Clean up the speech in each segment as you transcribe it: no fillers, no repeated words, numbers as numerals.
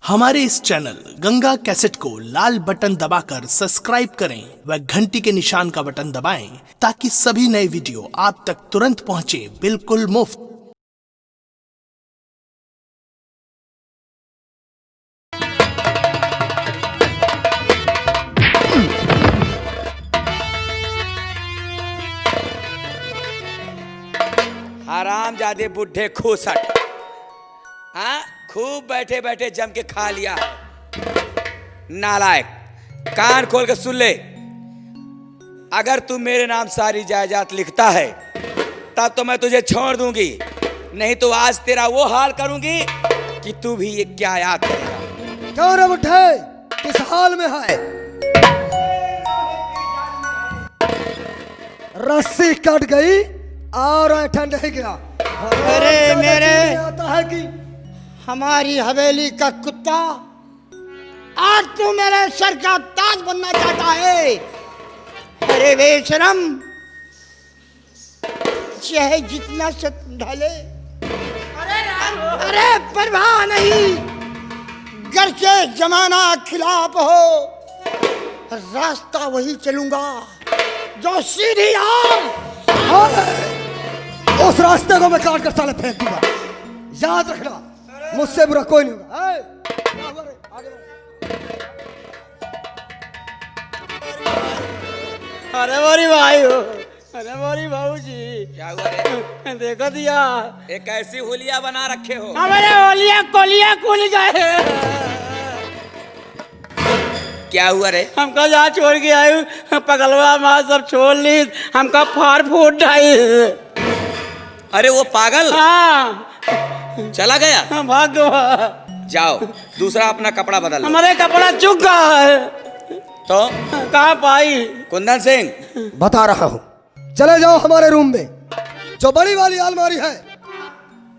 हमारे इस channel Ganga cassette को लाल बटन दबाकर सब्सक्राइब करें व घंटी के निशान का बटन दबाएं ताकि सभी नए वीडियो आप तक तुरंत पहुंचे बिल्कुल मुफ्त। हरामजादे बुढ़े खूसट, हाँ खूब बैठे बैठे जम के खा लिया। नालायक, कान खोल के सुन ले। अगर तू मेरे नाम सारी जायदाद लिखता है तब तो मैं तुझे छोड़ दूंगी, नहीं तो आज तेरा वो हाल करूंगी कि तू भी ये क्या याद करेगा। क्यों रे बुढ़े, किस हाल में है? रस्सी कट गई और ऐठन रह गया। अरे मेरे आता है कि हमारी हवेली का कुत्ता, आज तू मेरे सर का ताज बनना चाहता है। अरे बेशरम, चाहे जितना सत ढले, अरे परवाह नहीं, घर के जमाना खिलाफ हो, रास्ता वही चलूंगा जो सीधी उस रास्ते को मैं काट कर साले फेंक दूंगा। याद रखना, मुझसे बुरा कोई नहीं होगा। आगे अरे मोरी भाई हो, अरे मोरी बाबू जी, क्या हुआ रे? देखो दिया एक ऐसी होलिया बना रखे हो। हमारे होलिया कोलिया खुल गए। क्या हुआ रे? हमका जहाँ छोड़ के आयु पगलवा माँ सब छोड़ ली, हमका फाड़ फूट ढाई। अरे वो पागल हाँ चला गया? भाग गया। जाओ दूसरा अपना कपड़ा बदल लो। हमारे कपड़ा चुक गया है तो कहाँ पाई? कुंदन सिंह, बता रहा हूँ, चले जाओ हमारे रूम में, जो बड़ी वाली अलमारी है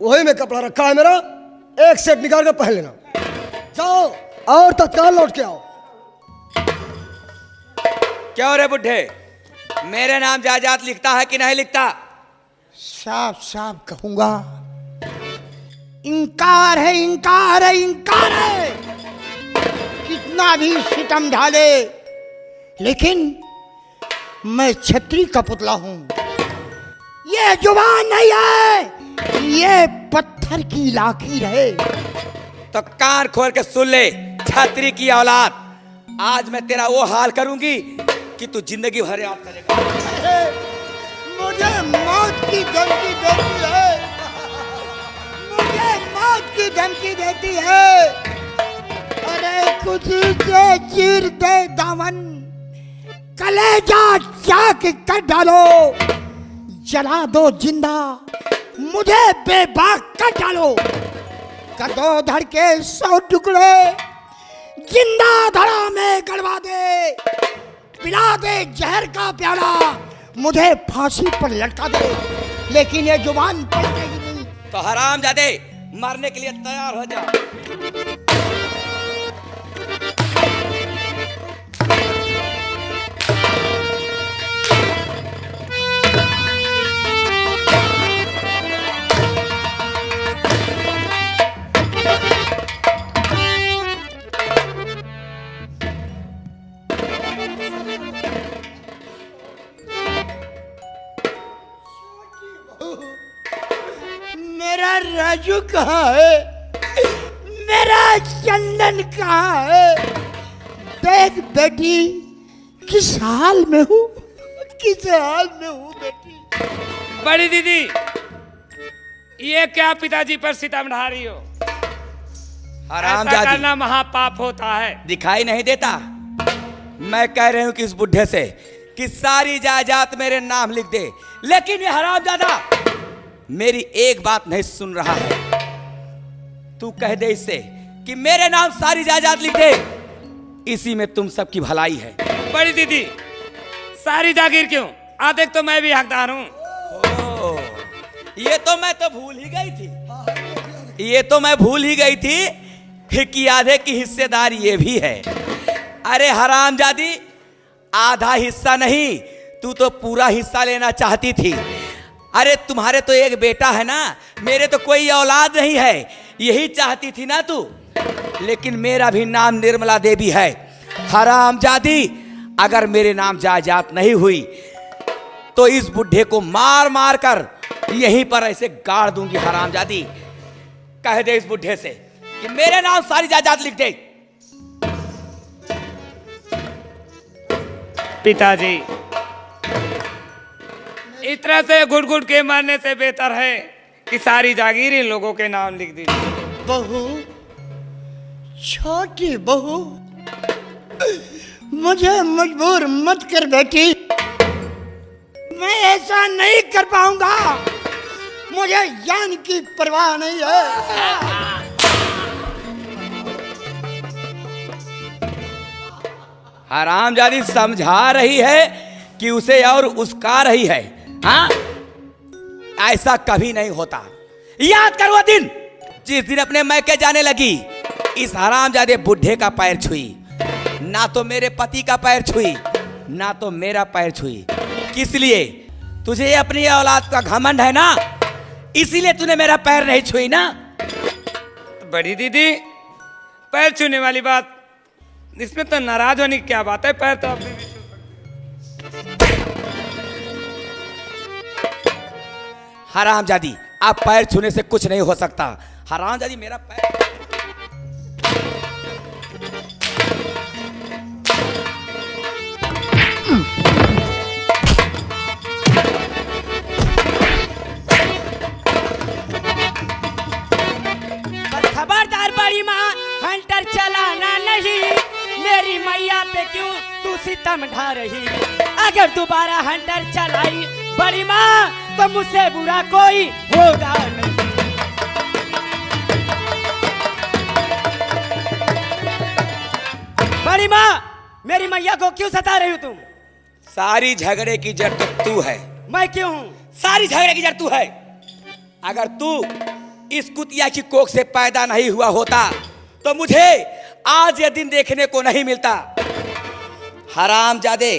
वही में कपड़ा रखा है मेरा, एक सेट निकाल कर पहन लेना। जाओ और तत्काल लौट के आओ। क्या हो रे बुढ़े, मेरे नाम जायदाद लिखता है कि नहीं लिखता? साफ साफ कहूंगा, इनकार है, इनकार है, इनकार है। कितना भी सितम ढाले, लेकिन मैं छतरी का पुतला हूं। ये जुबान नहीं है, ये पत्थर की लाकीर है। तो कान खोल के सुन ले, छतरी की औलाद, आज मैं तेरा वो हाल करूंगी कि तू जिंदगी भर याद करेगा। मुझे मौत की धमकी देती है, मुझे मौत की धमकी देती है। अरे कुछ से चीर दे दामन, कलेजा चाक कर डालो, जला दो जिंदा, मुझे बेबाक कर डालो। कर दो धड़ के 100 टुकड़े, जिंदा धड़ा में गड़वा दे, पिला दे जहर का प्याला, मुझे फांसी पर लटका दे, लेकिन ये जुबान पलटेगी नहीं। तो हरामजादे मरने के लिए तैयार हो जा। मेरा राजू कहाँ है? मेरा चंदन कहाँ है? देख बेटी, किस हाल में हूँ, किस हाल में हूँ बेटी। बड़ी दीदी, ये क्या पिताजी पर सितम ढा रही हो? ऐसा हरामजादी, करना महापाप होता है। दिखाई नहीं देता? मैं कह रही हूं कि इस बुढ़े से कि सारी जायदाद मेरे नाम लिख दे, लेकिन ये हरामजादा मेरी एक बात नहीं सुन रहा है। तू कह दे इससे कि मेरे नाम सारी जायदाद लिख दे, इसी में तुम सबकी भलाई है। बड़ी दीदी, सारी जागीर क्यों? देख तो मैं भी हकदार हूँ। ये तो मैं तो भूल ही गई थी, ये तो मैं भूल ही गई थी कि आधे की हिस्सेदार ये भी है। अरे हरामजादी, आधा हिस्सा नहीं, तू तो पूरा हिस्सा लेना चाहती थी। अरे तुम्हारे तो एक बेटा है ना, मेरे तो कोई औलाद नहीं है, यही चाहती थी ना तू। लेकिन मेरा भी नाम निर्मला देवी है। हरामजादी, अगर मेरे नाम जायदाद नहीं हुई तो इस बुढ़े को मार मार कर यहीं पर ऐसे गाड़ दूंगी। हरामजादी, कह दे इस बुढ़े से कि मेरे नाम सारी जायदाद लिख दे। पिताजी, इस तरह से घुट घुट के मरने से बेहतर है कि सारी जागीर इन लोगों के नाम लिख दीजिए। बहू, छोटी बहू, मुझे मजबूर मत कर बेटी। मैं ऐसा नहीं कर पाऊंगा। मुझे जान की परवाह नहीं है। हरामजादी समझा रही है कि उसे और उसका रही है। हाँ, ऐसा कभी नहीं होता। याद कर वो दिन जिस दिन अपने मैके जाने लगी, इस हरामजादे बुढ़े का पैर छुई। ना तो मेरे पति का पैर छुई, ना तो मेरा पैर छुई। किस लिए? तुझे अपनी औलाद का घमंड है ना, इसीलिए तूने मेरा पैर नहीं छुई ना। बड़ी दीदी, पैर छूने वाली बात, इसमें तो नाराज होने की क्या बात है? पैर तो अभी भी हरामजादी, आप पैर छूने से कुछ नहीं हो सकता। हरामजादी, मेरा पैर खबरदार बड़ी माँ, हंटर चलाना नहीं। मेरी मैया पे क्यों तू सितम ढा रही? अगर दोबारा हंटर चलाई बड़ी माँ तो मुझसे बुरा कोई होगा नहीं। बड़ी माँ, मेरी मैया को क्यों सता रही हो तुम? सारी झगड़े की जड़ तो तू है। मैं क्यों हूँ? सारी झगड़े की जड़ तू है। अगर तू इस कुतिया की कोख से पैदा नहीं हुआ होता तो मुझे आज यह दिन देखने को नहीं मिलता। हरामजादे,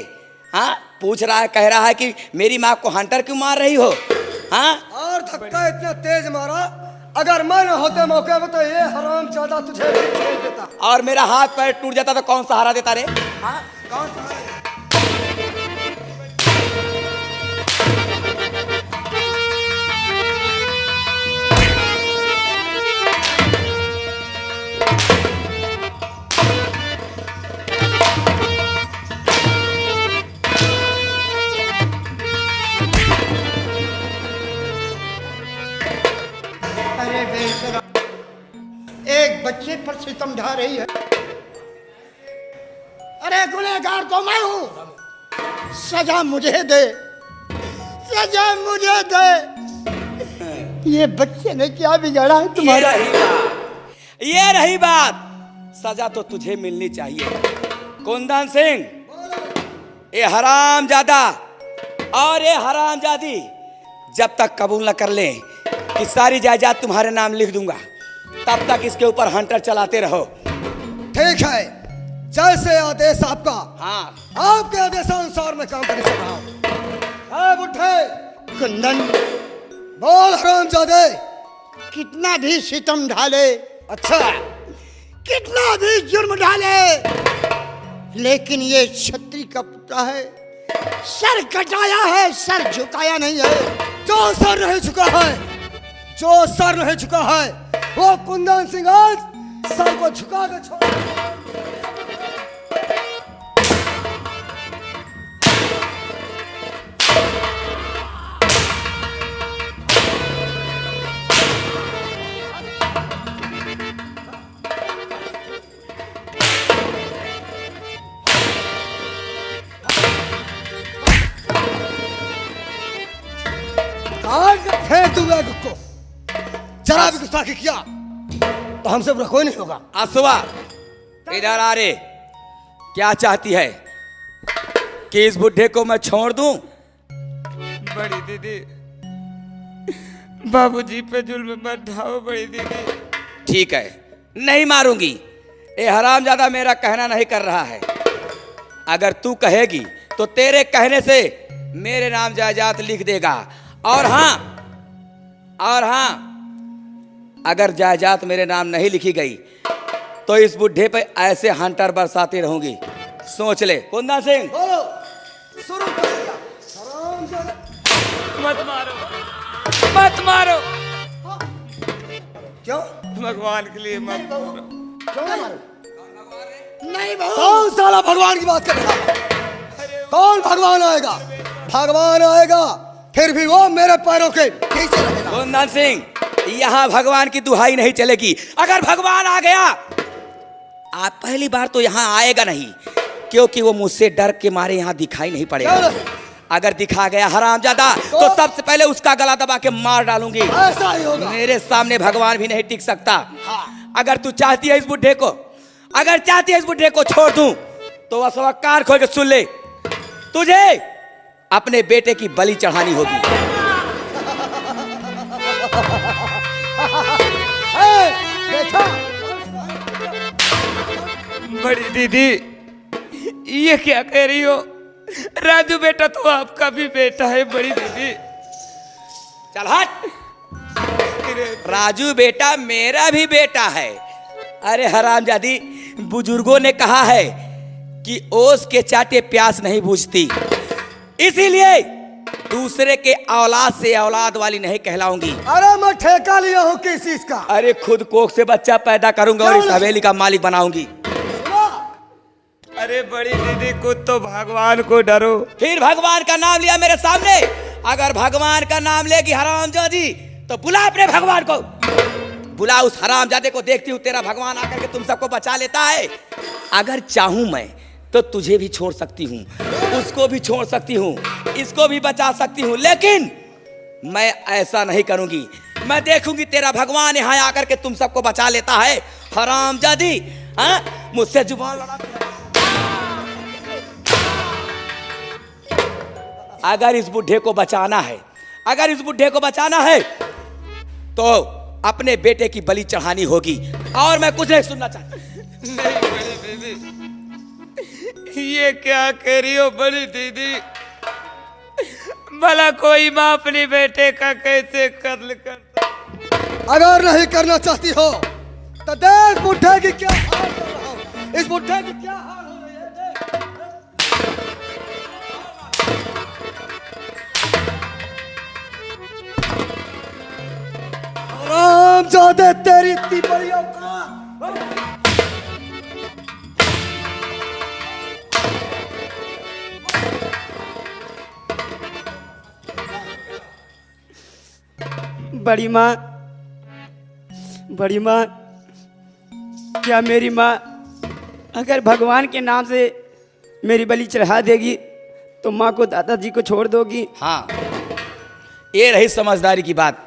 हाँ, पूछ रहा है, कह रहा है कि मेरी माँ को हंटर क्यों मार रही हो? हाँ, और धक्का इतना तेज मारा, अगर मैं न होते मौके पे तो ये हरामजादा तुझे भी खेल देता। और मेरा हाथ पैर टूट जाता तो कौन सहारा देता रे? हाँ, कौन सहारा? अरे बेशरम, एक बच्चे पर सितम ढा रही है। अरे गुनहगार तो मैं हूं। सजा मुझे दे, सजा मुझे दे। ये बच्चे ने क्या बिगाड़ा है तुम्हारा? ये रही बात। सजा तो तुझे मिलनी चाहिए। कुंदन सिंह, ये हरामजादा और ये हरामजादी जब तक कबूल न कर ले कि सारी जायदाद तुम्हारे नाम लिख दूंगा, तब तक इसके ऊपर हंटर चलाते रहो। ठीक है, जैसे आदेश आपका। हाँ, आपके आदेशानुसार मैं काम करने चल रहा हूँ। बुढ़े, कुंदन, बोल हरामजादे। कितना भी सितम ढाले, अच्छा, कितना भी जुर्म डाले, लेकिन ये छत्री का पुतला है। सर कटाया है, सर झुकाया नहीं है। जो सर नहीं झुका है, जो सर नहीं झुका है, वो कुंदन सिंह आज सर को झुका के छोड़। फेंक दूंगा को। जरा भी गुस्ताखी किया तो हमसे बुरा कोई नहीं होगा। आसुआ, इधर आ रे। क्या चाहती है कि इस बुढ़े को मैं छोड़ दूं? बड़ी दीदी, बाबूजी पे जुल्म मत ढाओ बड़ी दीदी। ठीक है, नहीं मारूंगी। ये हरामजादा मेरा कहना नहीं कर रहा है। अगर तू कहेगी तो तेरे कहने से मेरे नाम जायदाद लिख देगा। और हाँ, अगर जायदाद मेरे नाम नहीं लिखी गई तो इस बुढ़े पे ऐसे हंटर बरसाती रहूंगी। सोच ले कुंदन सिंह। बोलो शुरू करेगा हरामजादा। मत मारो, मत मारो, क्यों भगवान के लिए मत मारो। क्यों ना मारो? नहीं बहू कौन साला भगवान की बात कर रहा है? कौन भगवान आएगा? भगवान आएगा फिर भी वो मेरे पैरों के पीछे रहेगा। कुंदन सिंह, यहाँ भगवान की दुहाई नहीं चलेगी। अगर भगवान आ गया, आप पहली बार तो यहाँ आएगा नहीं, क्योंकि वो मुझसे डर के मारे यहाँ दिखाई नहीं क्यों पड़ेगा। नहीं? अगर दिखा गया हरामजादा तो सबसे पहले उसका गला दबा के मार डालूंगी। ऐसा ही होगा। मेरे सामने भगवान भी नहीं टिक सकता। अगर तू चाहती है इस बुढ़े को, अगर चाहती है इस बुढ़े को छोड़ दूं, तो वह सब कान खोल के सुन ले, तुझे अपने बेटे की बलि चढ़ानी होगी। ए, देखा बड़ी दीदी, ये क्या कह रही हो? राजू बेटा तो आपका भी बेटा है बड़ी दीदी। चल हट। राजू बेटा मेरा भी बेटा है। अरे हरामजादी, बुजुर्गों ने कहा है कि ओस के चाटे प्यास नहीं बुझती, इसीलिए दूसरे के औलाद से औलाद वाली नहीं कहलाऊंगी। अरे मैं ठेका लिया हूँ किस चीज का? अरे खुद कोख से बच्चा पैदा करूंगा और इस हवेली का मालिक बनाऊंगी। अरे बड़ी दीदी, खुद तो भगवान को डरो। फिर भगवान का नाम लिया मेरे सामने। अगर भगवान का नाम लेगी हरामजादी, तो बुला अपने भगवान को, बुला उस हरामजादे को। देखती हूँ तेरा भगवान आकर के तुम सबको बचा लेता है। अगर चाहूं मैं तो तुझे भी छोड़ सकती हूँ, उसको भी छोड़ सकती हूँ, इसको भी बचा सकती हूँ, लेकिन मैं ऐसा नहीं करूंगी। मैं देखूंगी तेरा भगवान यहाँ आकर के तुम सबको बचा लेता है। हरामजादी, हाँ, मुझसे जुबान लड़ा। अगर इस बुढ़े को बचाना है, अगर इस बुढ़े को बचाना है, तो अपने बेटे की बलि चढ़ानी होगी। और मैं कुछ नहीं सुनना चाहता। नहीं बड़ी दीदी, ये क्या कह रही हो बड़ी दीदी? भला कोई माँ अपने बेटे का कैसे कत्ल करता? अगर नहीं करना चाहती हो तो देख बुढ़े की क्या हाल कर रहा हूं। इस बुढ़े की क्या हाल हो रही है देख। हरामजादे तेरी इतनी बड़ी औकात। बड़ी माँ, बड़ी माँ, क्या मेरी माँ अगर भगवान के नाम से मेरी बलि चढ़ा देगी तो माँ को दादाजी को छोड़ दोगी? हाँ, ये रही समझदारी की बात।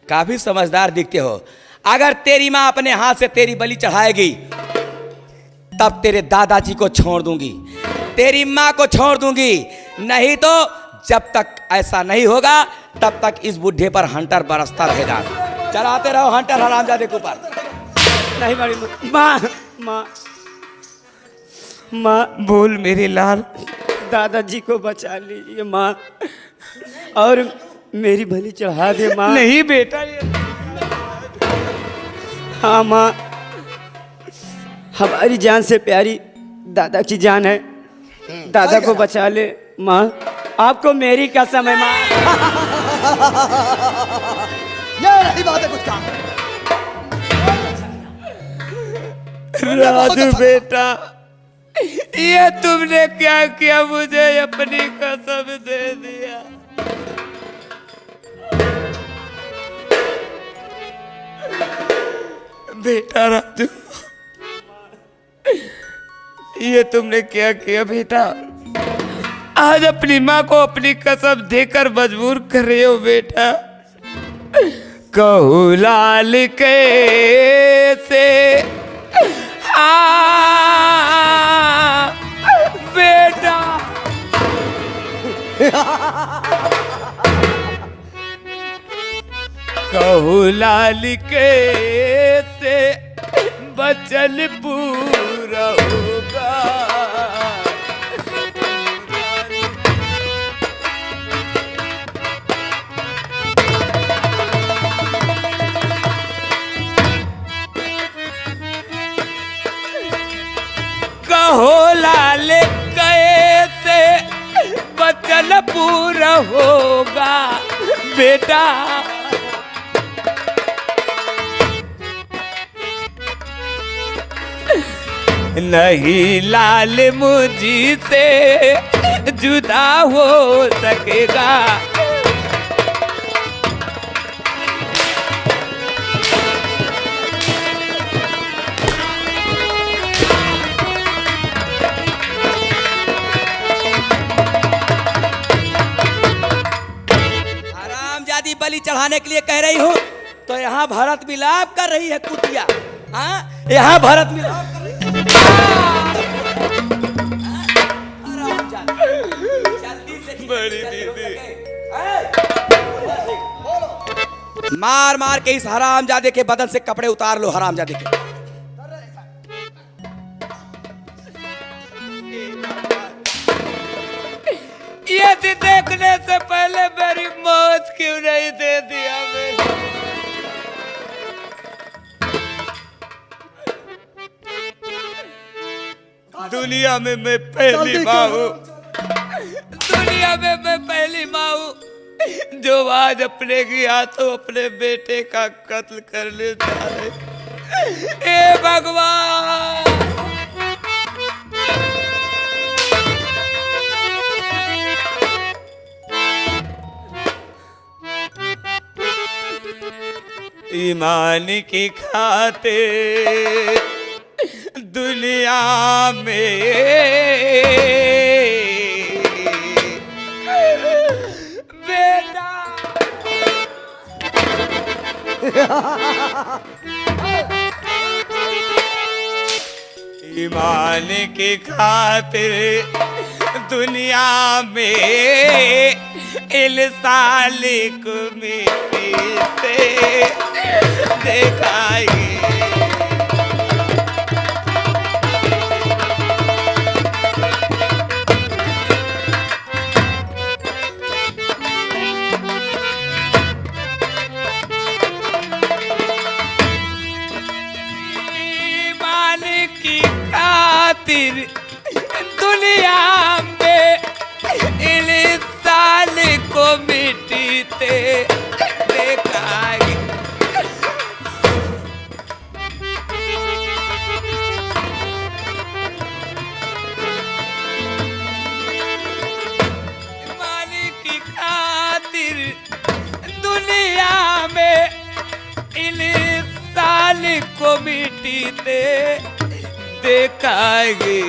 काफी समझदार दिखते हो। अगर तेरी माँ अपने हाथ से तेरी बलि चढ़ाएगी, तब तेरे दादाजी को छोड़ दूंगी, तेरी माँ को छोड़ दूंगी। नहीं तो जब तक ऐसा नहीं होगा, तब तक इस बुढ़े पर हंटर बरसता रहेगा। चलाते रहो हंटर हरामजादे के ऊपर। नहीं बड़ी माँ, माँ, माँ, बोल मेरे लाल। दादाजी को बचा लीजिए माँ, और मेरी बलि चढ़ा दे माँ। नहीं बेटा, ये हाँ माँ, हमारी जान से प्यारी दादा की जान है। दादा को बचा ले माँ, आपको मेरी कसम है माँ। ये रही बात है कुछ काम। राजू बेटा, ये तुमने क्या किया? मुझे अपनी कसम दे दिया। बेटा राजू, ये तुमने क्या किया बेटा? आज अपनी माँ को अपनी कसम देकर मजबूर कर रहे हो बेटा। कहू लाल के से बेटा, कहू लाल के से बचन पूरा होगा। जल पूरा होगा बेटा। नहीं लाल मुझसे जुदा हो सकेगा। हरामजादी बलि चढ़ाने के लिए कह रही हूँ तो यहाँ भरत मिलाप कर रही है कुतिया। हाँ, यहाँ भरत मिलाप कर रही है। बड़ी दीदी, मार मार के इस हरामजादे के बदन से कपड़े उतार लो। हरामजादे के ये देखने से पहले मेरी मौत क्यों नहीं दे दिया मेरे? दुनिया में मैं पहली माँ हूँ, दुनिया में मैं पहली माँ हूँ जो आज अपने की हाथों अपने बेटे का कत्ल करने जा रहे। हे भगवान, ईमान की खातिर दुनिया में बेटा ईमान की खातिर दुनिया में इल्सालिक मिट्टी से देखाएगी। दुनिया में इंसान को मिट्टी ते देखाएगी। मालिक की खातिर दुनिया में इंसान को मिट्टी ते देखाएंगे।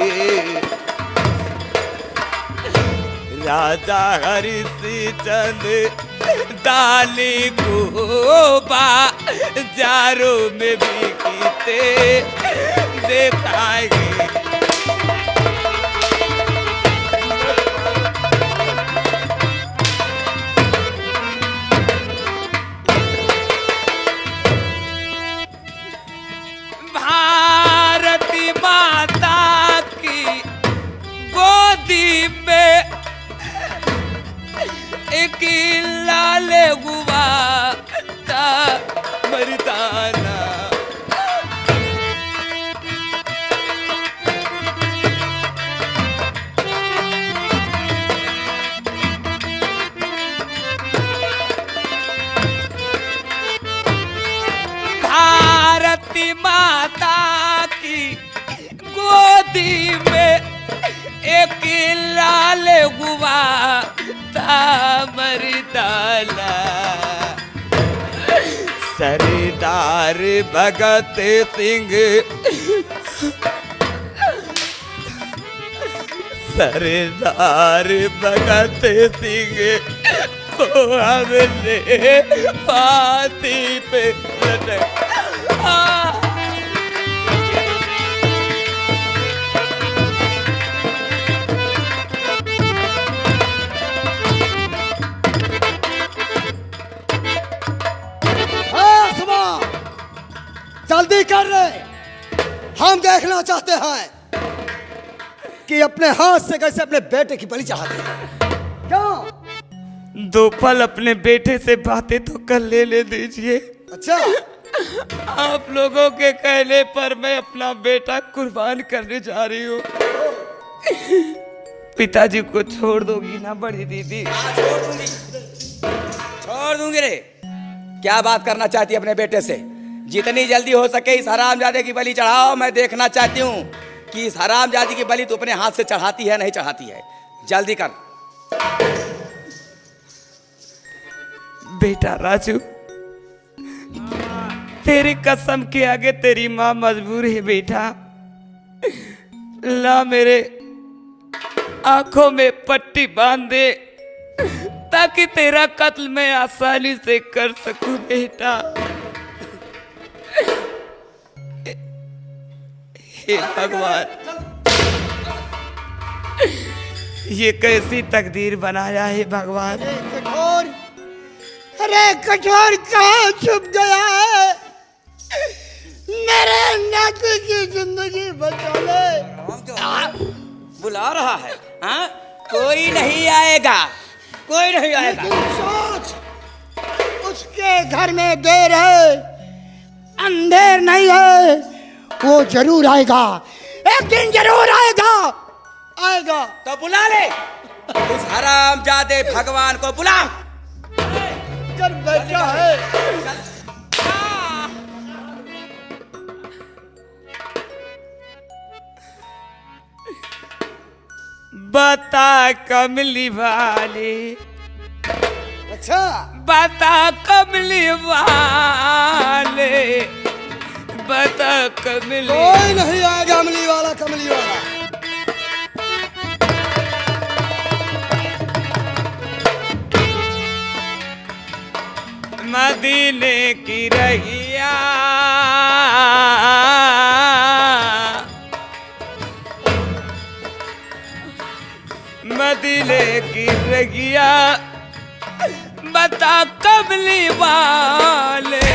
राजा हरिश्चंद्र दाली को बाजारों में बिकते देखाएंगे। एक लाल गुवा था मर्दाना। भारती माता की गोदी में एक लाल गुवा मर्दाना। सरदार भगत सिंह, सरदार भगत सिंह को हमने फांसी पे लटका। जल्दी कर रहे, हम देखना चाहते हैं कि अपने हाथ से कैसे अपने बेटे की बलि चढ़ाते हैं। क्या दो पल अपने बेटे से बातें तो कर लेने दीजिए। अच्छा, आप लोगों के कहने पर मैं अपना बेटा कुर्बान करने जा रही हूँ। पिताजी को छोड़ दोगी ना बड़ी दीदी? छोड़ दूंगी रे। क्या बात करना चाहती है अपने बेटे से? जितनी जल्दी हो सके इस हरामजादे की बलि चढ़ाओ। मैं देखना चाहती हूँ कि इस हरामजादी की बलि तू अपने हाथ से चढ़ाती है नहीं चढ़ाती है। जल्दी कर। बेटा राजू, तेरी कसम के आगे तेरी माँ मजबूर है बेटा। ला मेरे आंखों में पट्टी बांध दे ताकि तेरा कत्ल मैं आसानी से कर सकूं बेटा। हे भगवान, ये कैसी तकदीर बनाया है भगवान। कठोर, अरे कठोर कहाँ छुप गया है? मेरे नाती की जिंदगी बचा ले। बुला रहा है हाँ? कोई नहीं आएगा, कोई नहीं आएगा। लेकिन सोच, उसके घर में देर है, अंधेर नहीं है। वो जरूर आएगा, एक दिन जरूर आएगा, आएगा। तो बुला ले उस हरामजादे भगवान को बुला। कर बैठा है। बता कमली वाले, अच्छा बता कमली वाले, बता कमली। कोई नहीं आएगा कमली वाला, कमली वाला। मदीने की रहिया मदीने की रहिया, बता कमली वाले।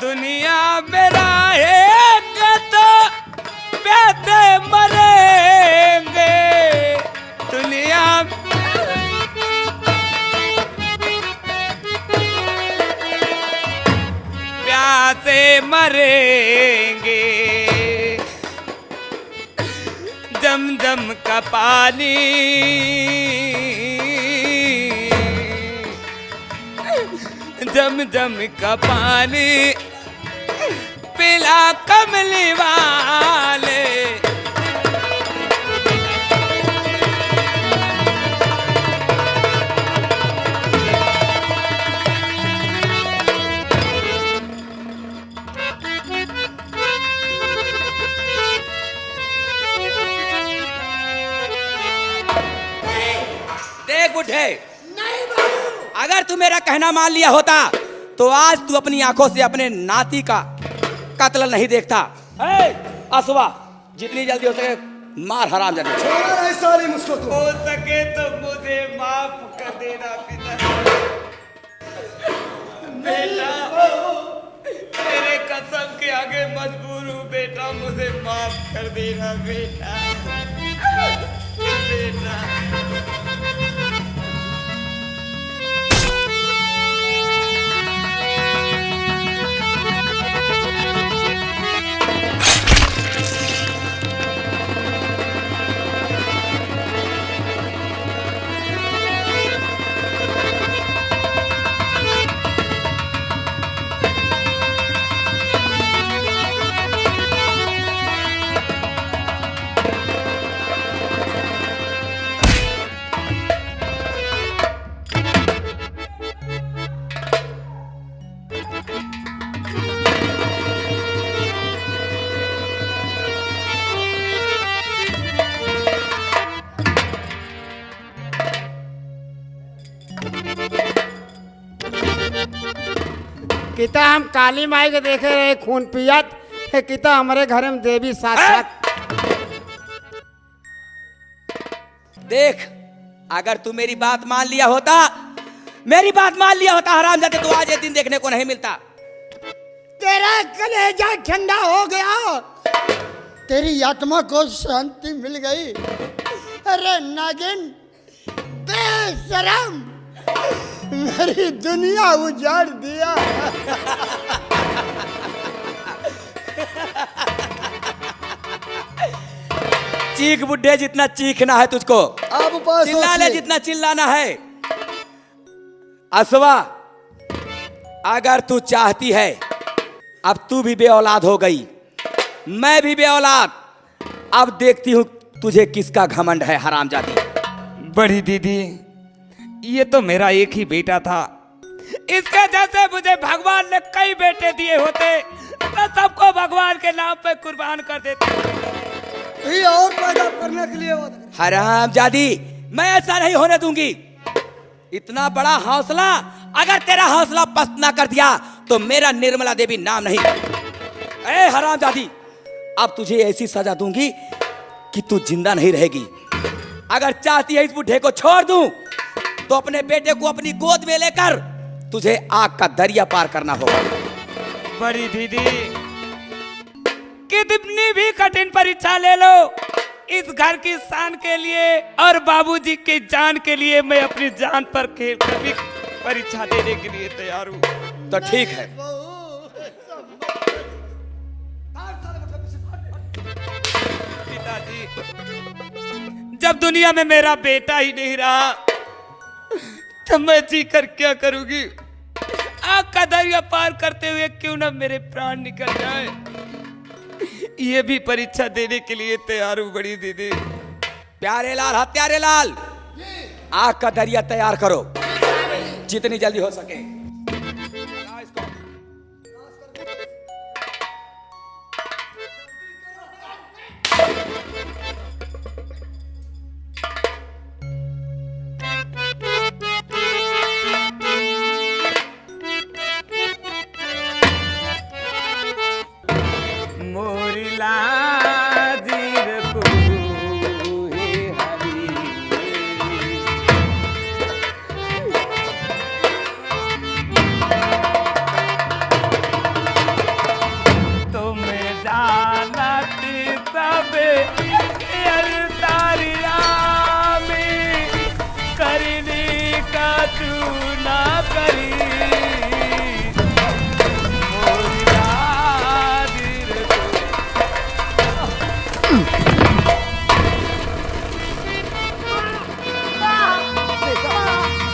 दुनिया मेरा एक तो प्यासे मरेंगे, दुनिया प्यासे मरेंगे। जमजम का पानी जमजम का पानी पिला कमली वाले। देख बुढ़े, अगर तू मेरा कहना मान लिया होता तो आज तू अपनी आंखों से अपने नाती का कत्ल नहीं देखता। असवा, जितनी जल्दी हो सके मार हरामजादे। छोड़ा नहीं साली मुझको तू। हो सके तो मुझे माफ कर देना पिता। बेटा, तेरे कसम के आगे मजबूर हूँ बेटा, मुझे माफ कर देना बेटा। बेटा किता हम काली माई के देखे रहे खून पियत है, किता हमारे घर में देवी साक्षात। देख, अगर तू मेरी बात मान लिया होता हरामजादे, तो आज ये दिन देखने को नहीं मिलता। तेरा कलेजा ठंडा हो गया, तेरी आत्मा को शांति मिल गई। अरे नागिन बेशरम, मेरी दुनिया उजाड़ दिया। चीख बुढ़े, जितना चीखना है तुझको, आप उपाय चिल्ला ले सोचिए। जितना चिल्लाना है। असवा, अगर तू चाहती है, अब तू भी बे औलाद हो गई, मैं भी बे औलाद, अब देखती हूं तुझे किसका घमंड है हरामजादी। बड़ी दीदी, ये तो मेरा एक ही बेटा था। इसके जैसे मुझे भगवान ने कई बेटे दिए होते, मैं सबको भगवान के नाम पे कुर्बान कर देता। ये और पैदा करने के लिए हरामजादी, मैं ऐसा नहीं होने दूंगी। इतना बड़ा हौसला, अगर तेरा हौसला पस्त ना कर दिया तो मेरा निर्मला देवी नाम नहीं। ए हरामजादी, अब तुझे ऐसी सजा दूंगी कि तू जिंदा नहीं रहेगी। अगर चाहती है इस बुढ़े को छोड़ दूं तो अपने बेटे को अपनी गोद में लेकर तुझे आग का दरिया पार करना होगा। बड़ी दीदी, कितनी भी कठिन परीक्षा ले लो, इस घर की शान के लिए और बाबूजी की जान के लिए मैं अपनी जान पर खेल कर भी परीक्षा देने के लिए तैयार हूँ। तो ठीक है, पिताजी, जब दुनिया में मेरा बेटा ही नहीं रहा तो मैं जी कर क्या करूंगी? आग का दरिया पार करते हुए क्यों ना मेरे प्राण निकल जाए। ये भी परीक्षा देने के लिए तैयार हूं बड़ी दीदी। प्यारे लाल, हत्यारे लाल, आग का दरिया तैयार करो जितनी जल्दी हो सके। मोरी लाजीर पूहे हरी, तुम जानती सब तारिया में करने का तू ना करी।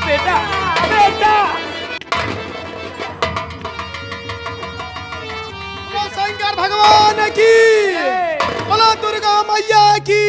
बेटा, बेटा, शंकर भगवान की, बोलो दुर्गा मैया की।